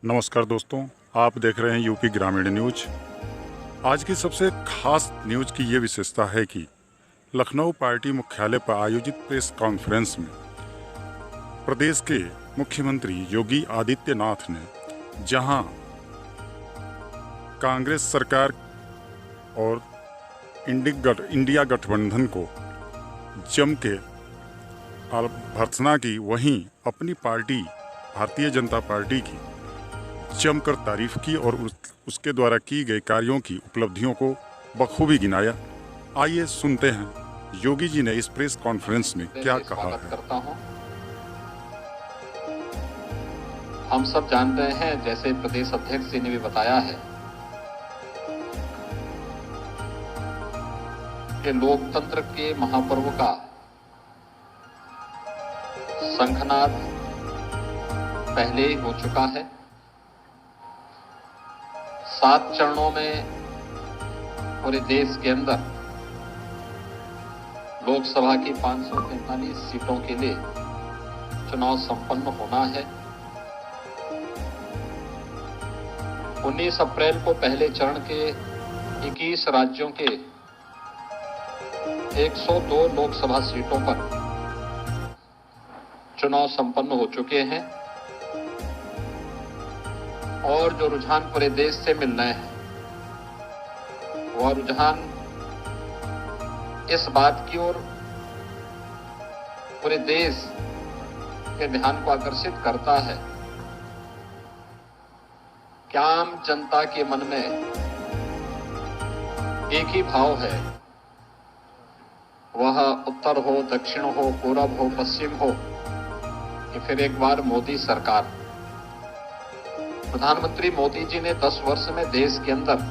नमस्कार दोस्तों, आप देख रहे हैं यूपी ग्रामीण न्यूज। आज की सबसे खास न्यूज की ये विशेषता है कि लखनऊ पार्टी मुख्यालय पर आयोजित प्रेस कॉन्फ्रेंस में प्रदेश के मुख्यमंत्री योगी आदित्यनाथ ने जहां कांग्रेस सरकार और इंडिया गठबंधन को जम के भर्त्सना की, वहीं अपनी पार्टी भारतीय जनता पार्टी की जमकर तारीफ की और उसके द्वारा की गए कार्यों की उपलब्धियों को बखूबी गिनाया। आइए सुनते हैं योगी जी ने इस प्रेस कॉन्फ्रेंस में क्या कहा है। करता हूं। हम सब जान रहे हैं, जैसे प्रदेश अध्यक्ष जी ने भी बताया है, कि लोकतंत्र के महापर्व का शंखनाद पहले ही हो चुका है। 7 चरणों में पूरे देश के अंदर लोकसभा की 543 सीटों के लिए चुनाव संपन्न होना है। 19 अप्रैल को पहले चरण के 21 राज्यों के 102 लोकसभा सीटों पर चुनाव संपन्न हो चुके हैं और जो रुझान पूरे देश से मिल रहे हैं, वह रुझान इस बात की ओर पूरे देश के ध्यान को आकर्षित करता है कि आम जनता के मन में एक ही भाव है, वह उत्तर हो, दक्षिण हो, पूरब हो, पश्चिम हो, कि फिर एक बार मोदी सरकार। प्रधानमंत्री मोदी जी ने 10 वर्ष में देश के अंदर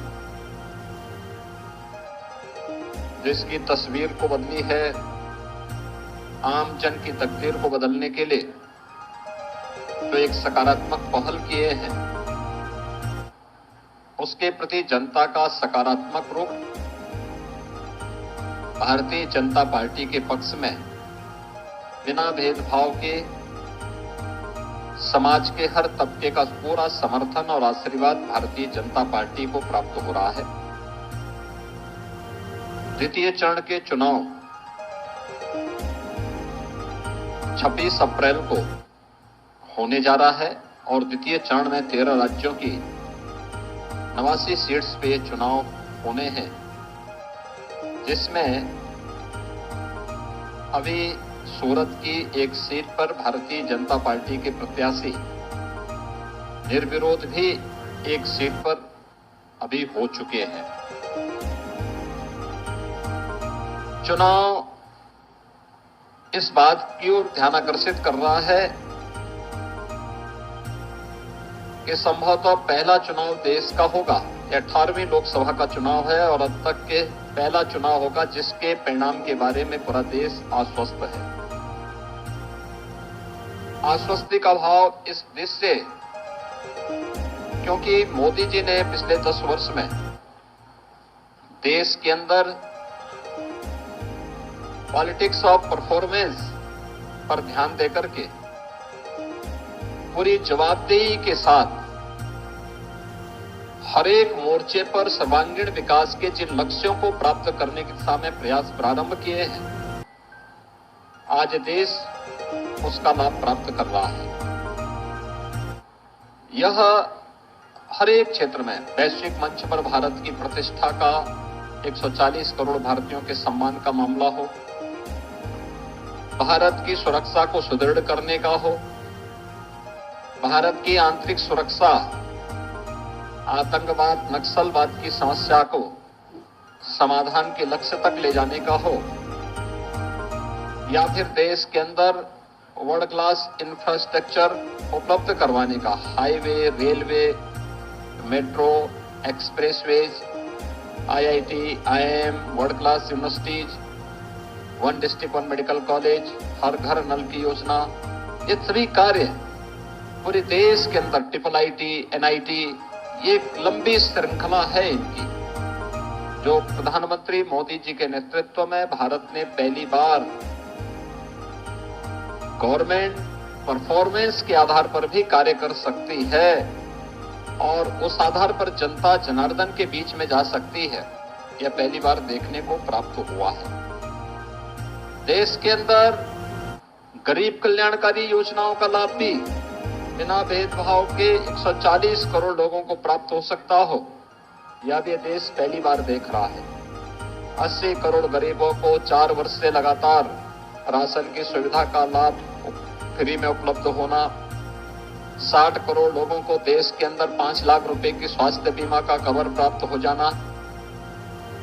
जिसकी तस्वीर को बदली है, आम जन की तकदीर को बदलने के लिए तो एक सकारात्मक पहल किए हैं, उसके प्रति जनता का सकारात्मक रुख भारतीय जनता पार्टी के पक्ष में बिना भेदभाव के समाज के हर तबके का पूरा समर्थन और आशीर्वाद भारतीय जनता पार्टी को प्राप्त हो रहा है। द्वितीय चरण के चुनाव 26 अप्रैल को होने जा रहा है और द्वितीय चरण में 13 राज्यों की 89 सीट्स पे चुनाव होने हैं, जिसमें अभी सूरत की एक सीट पर भारतीय जनता पार्टी के प्रत्याशी निर्विरोध भी एक सीट पर अभी हो चुके हैं। चुनाव इस बात की ओर ध्यान आकर्षित कर रहा है कि संभवतः पहला चुनाव देश का होगा। 18वीं लोकसभा का चुनाव है और अब तक के पहला चुनाव होगा जिसके परिणाम के बारे में पूरा देश आश्वस्त है। आश्वस्ति का भाव इस देश से, क्योंकि मोदी जी ने पिछले 10 वर्ष में देश के अंदर पॉलिटिक्स ऑफ परफॉर्मेंस पर ध्यान देकर के पूरी जवाबदेही के साथ हर एक मोर्चे पर सर्वांगीण विकास के जिन लक्ष्यों को प्राप्त करने की दिशा में प्रयास प्रारंभ किए हैं, आज देश उसका लाभ प्राप्त कर रहा है। यह हर एक क्षेत्र में वैश्विक मंच पर भारत की प्रतिष्ठा का, 140 करोड़ भारतीयों के सम्मान का मामला हो, भारत की सुरक्षा को सुदृढ़ करने का हो, भारत की आंतरिक सुरक्षा, आतंकवाद, नक्सलवाद की समस्या को समाधान के लक्ष्य तक ले जाने का हो, या फिर देश के अंदर वर्ल्ड क्लास इंफ्रास्ट्रक्चर उपलब्ध करवाने का, highway, railway, metro, expressways, IIT, IIM, world class universities, 1 district 1 medical college, हर घर नल की योजना, ये सभी कार्य पूरे देश के अंदर, ट्रिपल आईटी, एनआईटी, ये एक लंबी श्रृंखला है इनकी, जो प्रधानमंत्री मोदी जी के नेतृत्व में भारत ने पहली बार गवर्नमेंट परफॉर्मेंस के आधार पर भी कार्य कर सकती है, और उस आधार पर जनता जनार्दन के बीच में जा सकती है, यह पहली बार देखने को प्राप्त हुआ है। देश के अंदर गरीब कल्याणकारी योजनाओं का लाभ भी बिना भेदभाव के 140 करोड़ लोगों को प्राप्त हो सकता हो, यह भी देश पहली बार देख रहा है। 80 करोड़ गरीबों को 4 वर्ष से लगातार राशन की सुविधा का लाभ फ्री में उपलब्ध होना, 60 करोड़ लोगों को देश के अंदर 5 लाख रुपए की स्वास्थ्य बीमा का कवर प्राप्त हो जाना,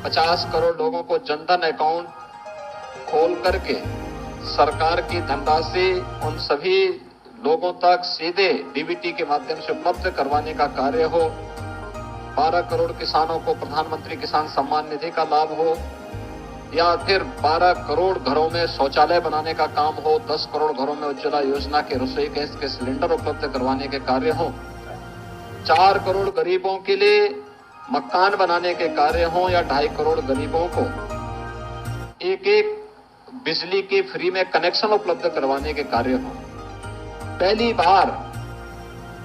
50 करोड़ लोगों को जनधन अकाउंट खोल करके सरकार की धनराशि उन सभी लोगों तक सीधे डीबीटी के माध्यम से उपलब्ध करवाने का कार्य हो, 12 करोड़ किसानों को प्रधानमंत्री किसान सम्मान निधि का लाभ हो, या फिर 12 करोड़ घरों में शौचालय बनाने का काम हो, 10 करोड़ घरों में उज्ज्वला योजना के रसोई गैस के सिलेंडर उपलब्ध करवाने के कार्य हो, 4 करोड़ गरीबों के लिए मकान बनाने के कार्य हो, या 2.5 करोड़ गरीबों को एक बिजली के फ्री में कनेक्शन उपलब्ध करवाने के कार्य हो। पहली बार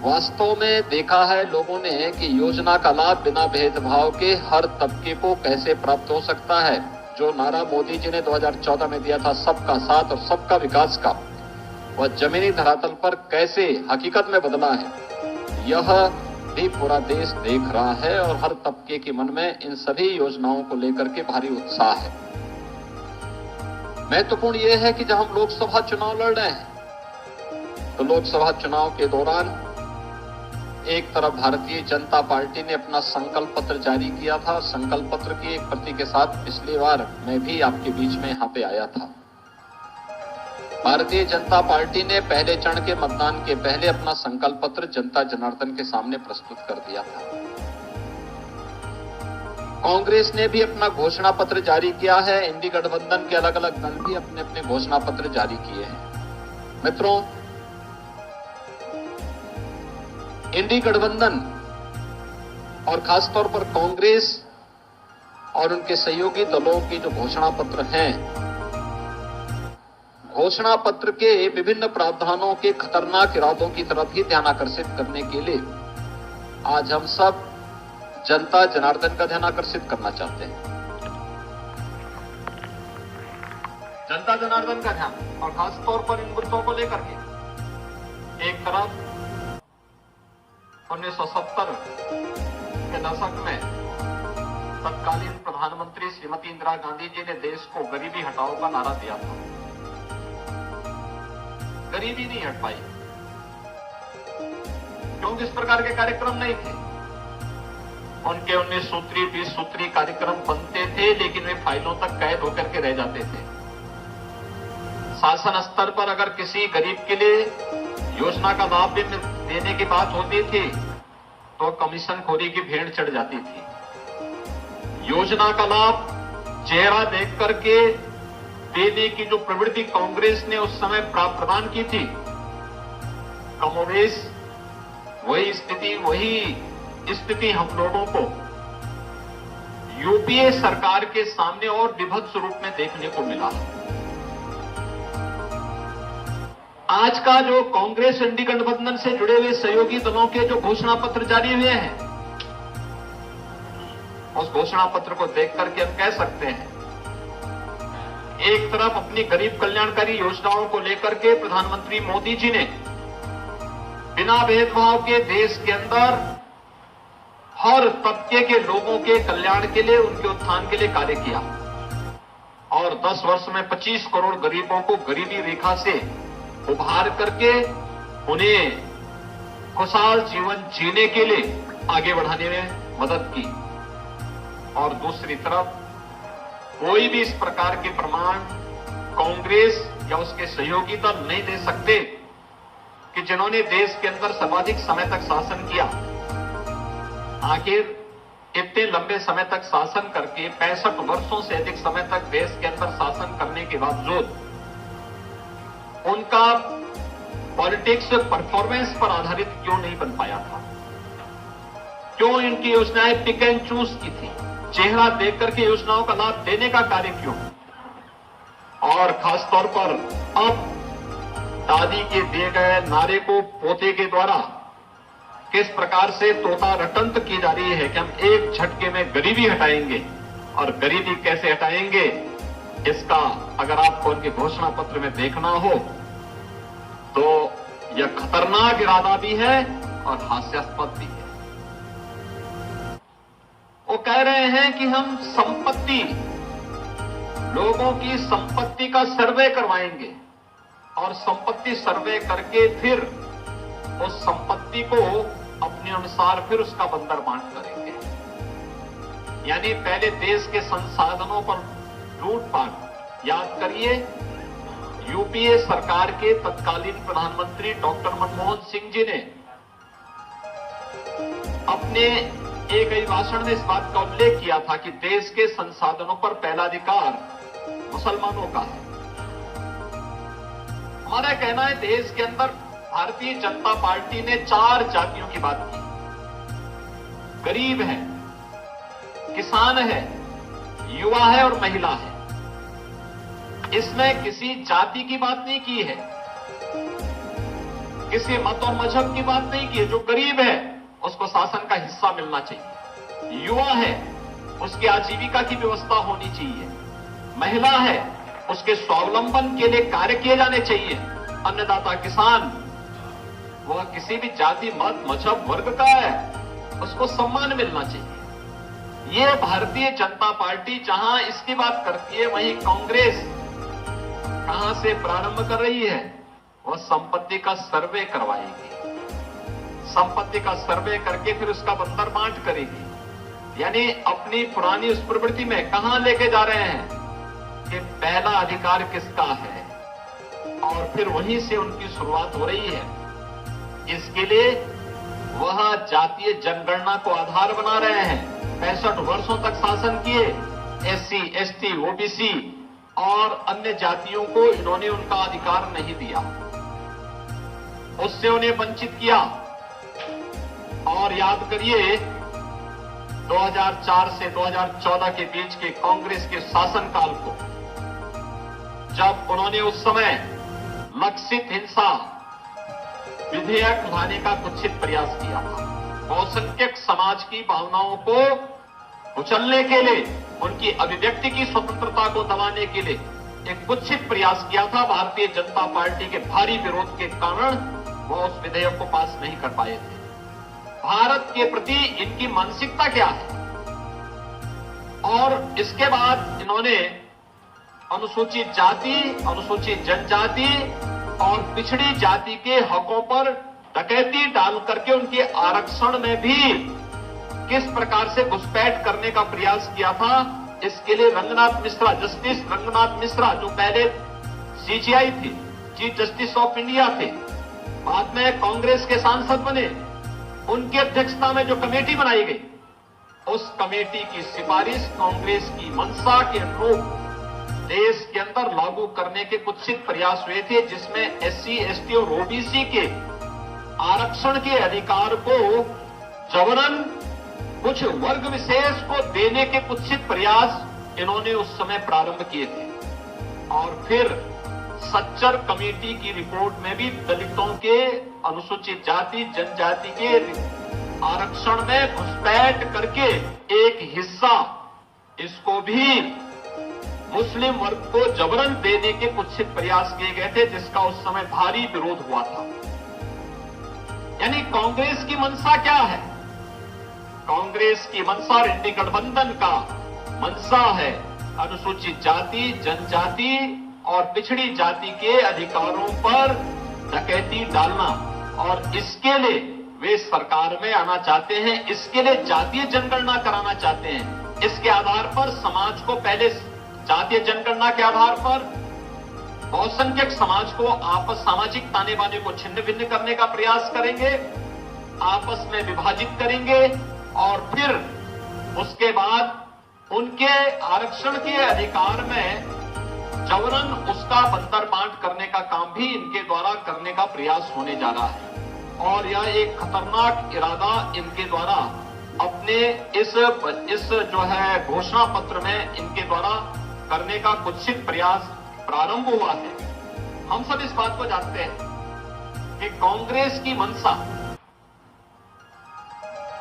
वास्तव में देखा है लोगों ने कि योजना का लाभ बिना भेदभाव के हर तबके को कैसे प्राप्त हो सकता है। जो नारा मोदी जी ने 2014 में दिया था, सबका साथ और सबका विकास का, वह जमीनी धरातल पर कैसे हकीकत में बदला है, यह भी पूरा देश देख रहा है और हर तबके के मन में इन सभी योजनाओं को लेकर के भारी उत्साह है। महत्वपूर्ण यह है कि जब हम लोकसभा चुनाव लड़ रहे हैं, तो लोकसभा चुनाव के दौरान एक तरफ भारतीय जनता पार्टी ने अपना संकल्प पत्र जारी किया था। संकल्प पत्र की एक प्रति के साथ पिछली बार मैं भी आपके बीच में यहां पे आया था। भारतीय जनता पार्टी ने पहले चरण के मतदान के पहले अपना संकल्प पत्र जनता जनार्दन के सामने प्रस्तुत कर दिया था। कांग्रेस ने भी अपना घोषणा पत्र जारी किया है। इंडी गठबंधन के अलग अलग दल भी अपने अपने घोषणा पत्र जारी किए हैं। मित्रों, इंडी गठबंधन और खासतौर पर कांग्रेस और उनके सहयोगी दलों के जो घोषणा पत्र हैं, घोषणा पत्र के विभिन्न प्रावधानों के खतरनाक इरादों की तरफ ही ध्यान आकर्षित करने के लिए आज हम सब जनता जनार्दन का ध्यान आकर्षित करना चाहते हैं। जनता जनार्दन का ध्यान, और खासतौर पर इन मुद्दों को लेकर के एक तरफ 1970 के दशक में तत्कालीन प्रधानमंत्री श्रीमती इंदिरा गांधी जी ने देश को गरीबी हटाओ का नारा दिया था। गरीबी नहीं हट पाई क्योंकि इस प्रकार के कार्यक्रम नहीं थे। उनके 19 सूत्री 20 सूत्री कार्यक्रम बनते थे, लेकिन वे फाइलों तक कैद होकर के रह जाते थे। शासन स्तर पर अगर किसी गरीब के लिए योजना का लाभ भी देने की बात होती थी तो कमीशन खोरी की भेड़ चढ़ जाती थी। योजना का लाभ चेहरा देख करके देने की जो प्रवृत्ति कांग्रेस ने उस समय प्रदान की थी, कमोवेश वही स्थिति हम लोगों को यूपीए सरकार के सामने और विभत्स रूप में देखने को मिला। आज का जो कांग्रेस इंडी गठबंधन से जुड़े हुए सहयोगी दलों के जो घोषणा पत्र जारी हुए हैं, उस घोषणा पत्र को देख करके हम कह सकते हैं, एक तरफ अपनी गरीब कल्याणकारी योजनाओं को लेकर के प्रधानमंत्री मोदी जी ने बिना भेदभाव के देश के अंदर हर तबके के लोगों के कल्याण के लिए, उनके उत्थान के लिए कार्य किया और 10 वर्ष में 25 करोड़ गरीबों को गरीबी रेखा से उभार करके उन्हें खुशहाल जीवन जीने के लिए आगे बढ़ाने में मदद की। और दूसरी तरफ कोई भी इस प्रकार के प्रमाण कांग्रेस या उसके सहयोगी दल नहीं दे सकते कि जिन्होंने देश के अंदर सर्वाधिक समय तक शासन किया, आखिर इतने लंबे समय तक शासन करके 65 वर्षों से अधिक समय तक देश के अंदर शासन करने के बावजूद उनका पॉलिटिक्स परफॉर्मेंस पर आधारित क्यों नहीं बन पाया था? क्यों इनकी योजनाएं पिक एंड चूज की थी? चेहरा देख करके योजनाओं का लाभ देने का कार्य क्यों? और खासतौर पर अब दादी के दिए गए नारे को पोते के द्वारा किस प्रकार से तोता रटंत की जा रही है कि हम एक झटके में गरीबी हटाएंगे, और गरीबी कैसे हटाएंगे इसका अगर आपको उनके घोषणा पत्र में देखना हो तो यह खतरनाक इरादा भी है और हास्यास्पद भी है। वो कह रहे हैं कि हम संपत्ति, लोगों की संपत्ति का सर्वे करवाएंगे और संपत्ति सर्वे करके फिर उस संपत्ति को अपने अनुसार फिर उसका बंदर बांट करेंगे। यानी पहले देश के संसाधनों पर लूटपाट। याद करिए, यूपीए सरकार के तत्कालीन प्रधानमंत्री डॉक्टर मनमोहन सिंह जी ने अपने एक अभिभाषण में इस बात का उल्लेख किया था कि देश के संसाधनों पर पहला अधिकार मुसलमानों का है। हमारा कहना है देश के अंदर भारतीय जनता पार्टी ने 4 जातियों की बात की। गरीब है, किसान है, युवा है और महिला है। इसमें किसी जाति की बात नहीं की है, किसी मत और मजहब की बात नहीं की है। जो गरीब है उसको शासन का हिस्सा मिलना चाहिए, युवा है उसकी आजीविका की व्यवस्था होनी चाहिए, महिला है उसके स्वावलंबन के लिए कार्य किए जाने चाहिए, अन्नदाता किसान वह किसी भी जाति मत मजहब वर्ग का है उसको सम्मान मिलना चाहिए। ये भारतीय जनता पार्टी जहां इसकी बात करती है, वहीं कांग्रेस कहां से प्रारंभ कर रही है? वह संपत्ति का सर्वे करवाएगी, संपत्ति का सर्वे करके फिर उसका बंदर बांट करेगी। यानी अपनी पुरानी उस प्रवृत्ति में कहां लेके जा रहे हैं कि पहला अधिकार किसका है, और फिर वहीं से उनकी शुरुआत हो रही है। इसके लिए वह जातीय जनगणना को आधार बना रहे हैं। 65 वर्षों तक शासन किए, एससी, एसटी, ओबीसी और अन्य जातियों को इन्होंने उनका अधिकार नहीं दिया, उससे उन्हें वंचित किया। और याद करिए 2004 से 2014 के बीच के कांग्रेस के शासनकाल को, जब उन्होंने उस समय लक्षित हिंसा विधेयक लाने का कुत्सित प्रयास किया था। बहुसंख्यक समाज की भावनाओं को कुचलने के लिए, उनकी अभिव्यक्ति की स्वतंत्रता को दबाने के लिए एक कुत्सित प्रयास किया था। भारतीय जनता पार्टी के भारी विरोध के कारण वो उस विधेयक को पास नहीं कर पाए थे। भारत के प्रति इनकी मानसिकता क्या है? और इसके बाद इन्होंने अनुसूचित जाति, अनुसूचित जनजाति और पिछड़ी जाति के हकों पर डकैती डाल करके उनके आरक्षण में भी किस प्रकार से घुसपैठ करने का प्रयास किया था। इसके लिए रंगनाथ मिश्रा, जस्टिस रंगनाथ मिश्रा, जो पहले सीजीआई थे, चीफ जस्टिस ऑफ इंडिया थे, बाद में कांग्रेस के सांसद बने, उनकी अध्यक्षता में जो कमेटी बनाई गई, उस कमेटी की सिफारिश कांग्रेस की मंशा के अनुरूप देश के अंदर लागू करने के कुत्सित प्रयास हुए थे, जिसमें एससी, एसटी और ओबीसी के आरक्षण के अधिकार को जबरन कुछ वर्ग विशेष को देने के कुत्सित प्रयास इन्होंने उस समय प्रारंभ किए थे। और फिर सच्चर कमेटी की रिपोर्ट में भी दलितों के, अनुसूचित जाति जनजाति के आरक्षण में घुसपैठ करके एक हिस्सा इसको भी मुस्लिम वर्ग को जबरन देने के कुत्सित प्रयास किए गए थे, जिसका उस समय भारी विरोध हुआ था। यानी कांग्रेस की मंशा क्या है? कांग्रेस की मंशा, इंडी गठबंधन का मंशा है अनुसूचित जाति, जनजाति और पिछड़ी जाति के अधिकारों पर डकैती डालना, और इसके लिए वे सरकार में आना चाहते हैं। इसके लिए जातीय जनगणना कराना चाहते हैं। इसके आधार पर समाज को, पहले जातीय जनगणना के आधार पर बहुसंख्यक समाज को आपस, सामाजिक ताने बाने को छिन्न भिन्न करने का प्रयास करेंगे, आपस में विभाजित करेंगे, और फिर उसके बाद उनके आरक्षण के अधिकार में जबरन उसका बंदर बांट करने का काम भी इनके द्वारा करने का प्रयास होने जा रहा है। और यह एक खतरनाक इरादा इनके द्वारा अपने इस जो है घोषणा पत्र में इनके द्वारा करने का कुत्सित प्रयास प्रारंभ हुआ है। हम सब इस बात को जानते हैं कि कांग्रेस की मंशा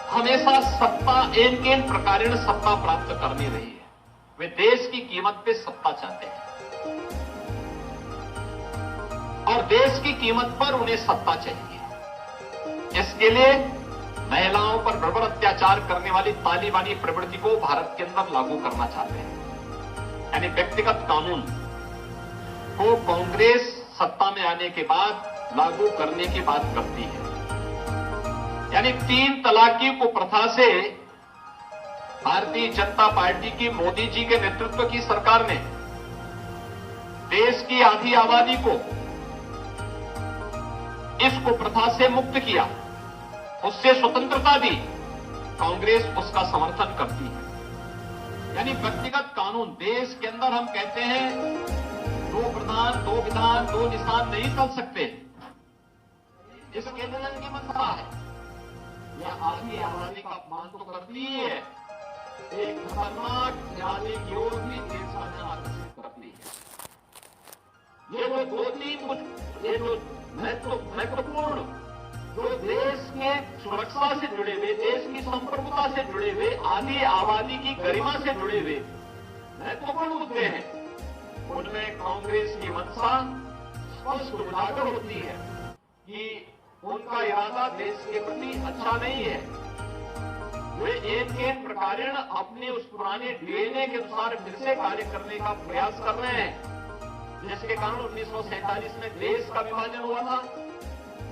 हमेशा सत्ता एन प्रकारेण सत्ता प्राप्त करनी रही है। वे देश की कीमत पे सत्ता चाहते हैं और देश की कीमत पर उन्हें सत्ता चाहिए। इसके लिए महिलाओं पर बर्बर अत्याचार करने वाली तालिबानी प्रवृत्ति को भारत के अंदर लागू करना चाहते हैं। यानी व्यक्तिगत कानून को कांग्रेस सत्ता में आने के बाद लागू करने की बात करती है। यानी 3 तलाक की कुप्रथा से भारतीय जनता पार्टी की मोदी जी के नेतृत्व की सरकार ने देश की आधी आबादी को इस कुप्रथा से मुक्त किया, उससे स्वतंत्रता दी। कांग्रेस उसका समर्थन करती है। यानी व्यक्तिगत कानून देश के अंदर हम कहते हैं 2 प्रधान 2 विधान 2 निशान नहीं चल सकते। इसके लिए की मंशा है, यह आधी आबादी का अपमान तो करती ही है, एक खतरनाक इरादे की ओर भी देश का ध्यान आकर्षित करती है। ये जो 2-3 कुछ ये जो महत्वपूर्ण जो देश के सुरक्षा से जुड़े हुए, देश की संप्रभुता से जुड़े हुए, आधी आबादी की गरिमा से जुड़े हुए महत्वपूर्ण मुद्दे हैं, उनमें कांग्रेस की मंशा स्पष्ट उजागर होती है कि उनका इरादा देश के प्रति अच्छा नहीं है। वे एक प्रकारेण अपने उस पुराने डीएनए के अनुसार फिर से कार्य करने का प्रयास कर रहे हैं, जिसके कारण 1947 में देश का विभाजन हुआ था,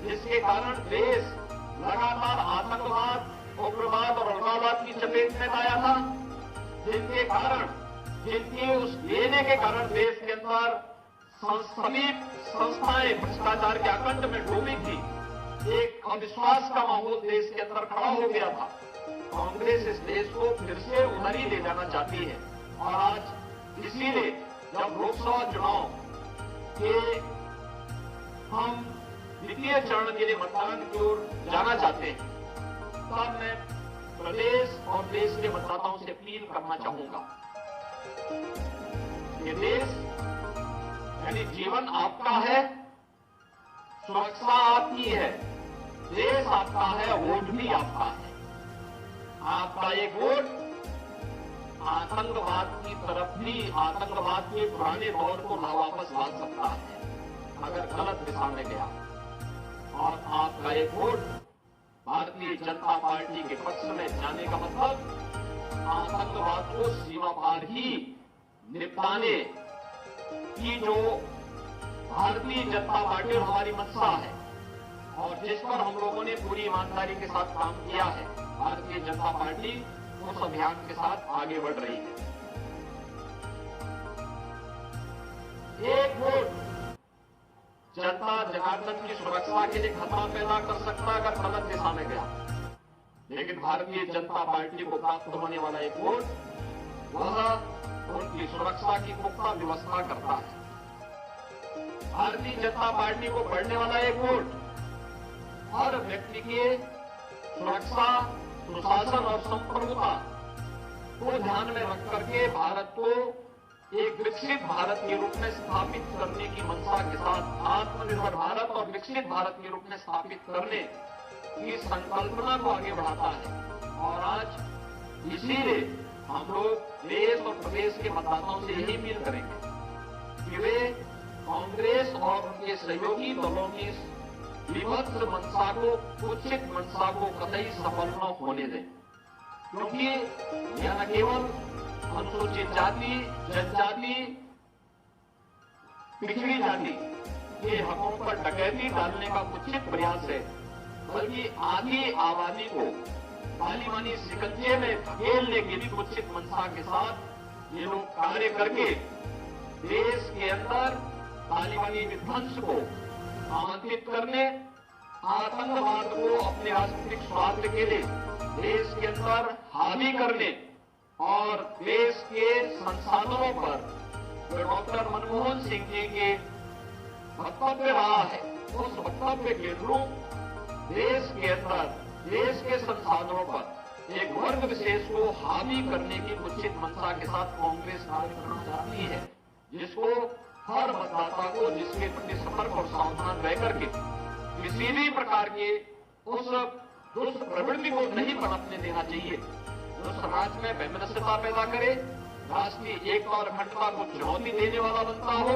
जिसके कारण देश लगातार आतंकवाद, उग्रवाद और अलगाववाद की चपेट में आया था, जिनके कारण जिनके उस डीएनए के कारण देश के अंदर सभी संस्थाएं भ्रष्टाचार के आकंठ में डूबी थी। एक अविश्वास का माहौल देश के अंदर खड़ा हो गया था। कांग्रेस इस देश को फिर से उधर ही ले जाना चाहती है और आज इसीलिए जब लोकसभा चुनाव के हम द्वितीय चरण के लिए मतदान की ओर जाना चाहते हैं, तब मैं प्रदेश और देश के मतदाताओं से अपील करना चाहूंगा। ये देश यानी जीवन आपका है, सुरक्षा आपकी है, देश आपका है, वोट भी आपका है। आपका एक वोट आतंकवाद की तरफ भी, आतंकवाद के पुराने दौर को ना वापस ला सकता है अगर गलत दिशा में गया, और आपका एक वोट भारतीय जनता पार्टी के पक्ष में जाने का मतलब आतंकवाद को सीमा पार ही निपटाने की जो भारतीय जनता पार्टी और हमारी मंशा है और जिस पर हम लोगों ने पूरी ईमानदारी के साथ काम किया है, भारतीय जनता पार्टी उस अभियान के साथ आगे बढ़ रही है। एक वोट जनता जनार्दन की सुरक्षा के लिए खतरा पैदा कर सकता है अगर गलत दिशा में गया, लेकिन भारतीय जनता पार्टी को प्राप्त होने वाला एक वोट वह उनकी सुरक्षा की पुख्ता व्यवस्था करता है। भारतीय जनता पार्टी को बढ़ने वाला एक वोट हर व्यक्ति के सुरक्षा, सुशासन और संप्रभुता को ध्यान में रख करके भारत को एक विकसित भारत के रूप में स्थापित करने की मंशा के साथ आत्मनिर्भर भारत और विकसित भारत के रूप में स्थापित करने की संकल्पना को आगे बढ़ाता है। और आज इसीलिए हम लोग देश और प्रदेश के मतदाताओं से यही अपील करेंगे कि वे कांग्रेस और उनके सहयोगी दलों की विभत्स मंशा को, कुत्सित मंशा को कतई सफल न होने दें, क्योंकि यह न केवल अनुसूचित जाति, जनजाति, पिछड़ी जाति के हकों पर डकैती डालने का कुत्सित प्रयास है, बल्कि आधी आबादी को तालिबानी शिकंजे में धकेलने की भी कुत्सित मंशा के साथ ये लोग कार्य करके देश के अंदर तालिबानी विध्वंस को आमंत्रित करने, आतंकवाद को अपने राजनीतिक स्वार्थ के लिए देश के अंदर हावी करने और देश के संसाधनों पर जो डॉक्टर मनमोहन सिंह जी के वक्तव्य रहा है, उस वक्तव्य के अनुरूप देश के अंदर देश के संसाधनों पर एक वर्ग विशेष को हावी करने की कुत्सित मंशा के साथ कांग्रेस कार्य करना चाहती है, जिसको हर मतदाता को जिसके प्रति सतर्क और सावधान रह करके किसी भी प्रकार के उस दुष्ट प्रवृत्ति को नहीं पनपने देना चाहिए, जो समाज में वैमनस्यता पैदा करे, राष्ट्रीय एकता और अखंडता को चुनौती देने वाला बनता हो,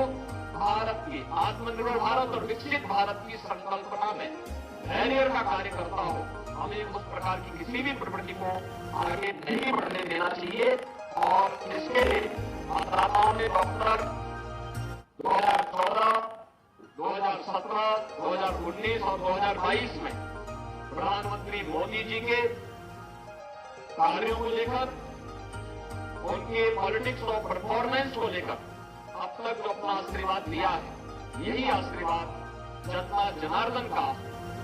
भारत की आत्मनिर्भर भारत और विकसित भारत की संकल्पना में बैरियर का कार्य करता हो। हमें उस प्रकार की किसी भी प्रवृत्ति को आगे नहीं बढ़ने देना चाहिए और इसके लिए मतदाताओं ने डॉक्टर 2014, 2017, 2019 और 2022 में प्रधानमंत्री मोदी जी के कार्यों को लेकर, उनके पॉलिटिक्स और परफॉर्मेंस को लेकर अब तक जो अपना आशीर्वाद दिया है, यही आशीर्वाद जनता जनार्दन का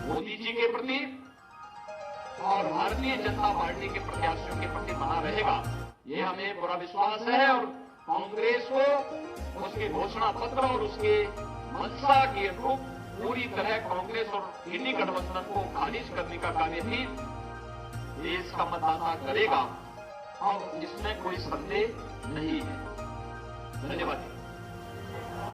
मोदी जी के प्रति और भारतीय जनता पार्टी के प्रत्याशियों के प्रति बना रहेगा। ये हमें पूरा विश्वास है और कांग्रेस को उसके घोषणा पत्र और उसके मंशा के अनुरूप पूरी तरह कांग्रेस और इंडी गठबंधन को खारिज करने का कार्य भी देश का मतदाता करेगा और इसमें कोई संदेह नहीं है। धन्यवाद।